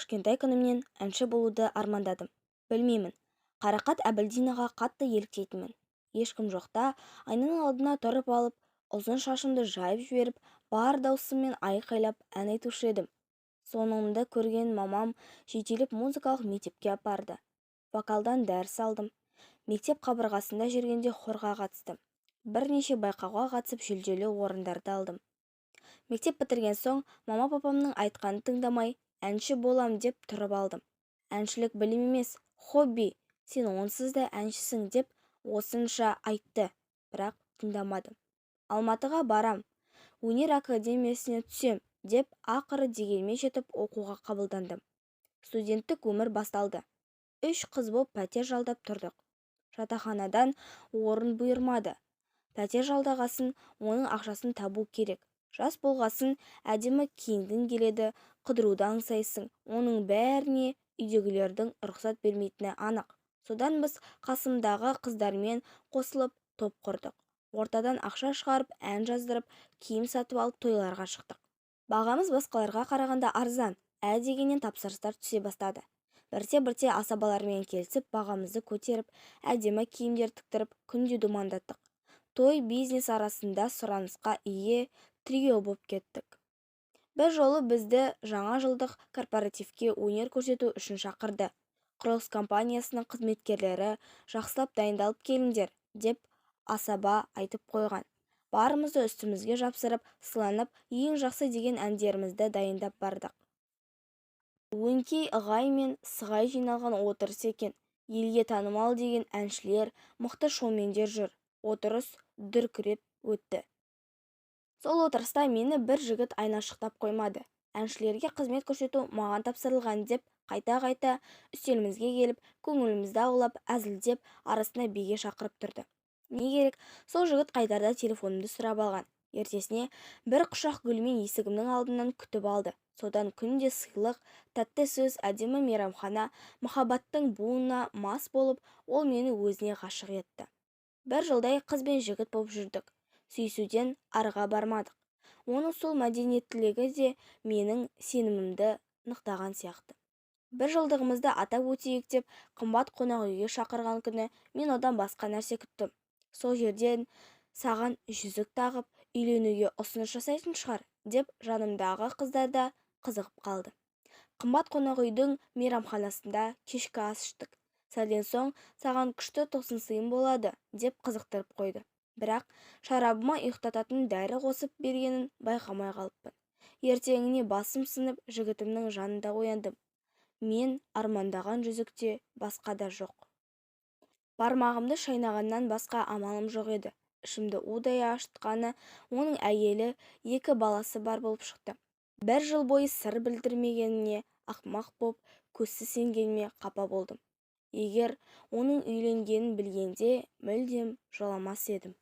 Кішкентай күнімнен әнші болуды армандадым. Білмеймін, Қарақат Әбілдинаға қатты еліктейтінмін. Ешкім жоқта айнаның алдына тұрып алып, ұзын шашымды жайып жіберіп, бар даусыммен айқайлап ән айтушы едім. Сонымды көрген мамам жетелеп музыкалық мектепке апарды. Вокалдан дәріс алдым. Мектеп қабырғасында жүргенде хорға қатыстым. Бірнеше байқауға қатысып жүлделі орындарды алдым. Мектеп бітірген соң мама-папамның айтқанын тыңдамай, әнші болам деп тұрып алдым. Әншілік білім емес, хобби, сен онсыз да әншісің деп осынша айтты, бірақ тыңдамадым. Алматыға барам, өнер академиясына түсем деп ақыры дегенме жетіп оқуға қабылдандым. Студенттік өмір басталды. 3 қыз боп пәтер жалдап тұрдық. Жатақханадан орын бұйырмады. Пәтер жалдағасын, оның ақшасын табу керек. Жас болғасын әдемі киінгің келеді, қыдыруды аңсайсың. Оның бәріне үйдегілердің рұқсат бермейтіні анық. Содан біз қасымдағы қыздармен қосылып топ құрдық. Ортадан ақша шығарып, ән жаздырып, киім сатып алып тойларға шықтық. Бағамыз басқаларға қарағанда арзан, дегеннен тапсырыстар түсе бастады. Бірте-бірте асабалармен келісіп, бағамызды көтеріп, әдемі киімдер тіктіріп, күнде думандаттық. Той бизнес арасында сұранысқа ие трио боп кеттік. Бір жолы бізді жаңа жылдық корпоративке өнер көрсету үшін шақырды. Құрылыс компаниясының қызметкерлері жақсылап дайындалып келіңдер деп асаба айтып қойған. Барымызды үстімізге жапсырып, сыланып, ең жақсы деген әндерімізді дайындап бардық. Өңкей ығай мен сығай жиналған отырыс екен. Елге танымал деген әншілер, мықты шоумендер жүр. Отырыс дүркіреп өтті. Сол отырыста мені бір жігіт айнашықтап қоймады. Әншілерге қызмет көрсету маған тапсырылған деп қайта-қайта үстелімізге келіп, көңілімізді аулап, әзілдеп, арасына биге шақырып тұрды. Не керек, сол жігіт қайтарда телефонымды сұрап алған. Ертесіне бір құшақ гүлмен есігімнің алдынан күтіп алды. Содан күнде сыйлық, тәтті сөз, әдемі мейрамхана, махаббаттың буына мас болып, ол мені өзіне ғашық етті. Бір жылдай қыз бен жігіт болып жүрдік. Сүйісуден арыға бармадық. Оның сол мәдениеттілігі де менің сенімімді нықтаған сияқты. Бір жылдығымызды атап өтейік деп қымбат қонақ үйге шақырған күні мен одан басқа нәрсе күттім. Сол жерден саған жүзік тағып, үйленуге ұсыныс жасайтын шығар деп жанымдағы қыздар да қызығып қалды. Қымбат қонақ үйдің мейрамханасында кешкі ас іштік. Сәлден соң саған күшті тосын сыйым болады деп қызықтырып қойды. Бірақ шарабыма ұйықтататын дәрі қосып бергенін байқамай қалыппын. Ертеңіне басым сынып жігітімнің жанында ояндым. Мен армандаған жүзікте басқа да жоқ. Бармағымды шайнағаннан басқа амалым жоқ еді. Ішімді удай ашытқаны оның әйелі, 2 баласы бар болып шықты. Бір жыл бойы сыр білдірмегеніне ақымақ боп көзсіз сенгеніме қапа болдым. Егер оның үйленгенін білгенде мүлдем жоламас едім.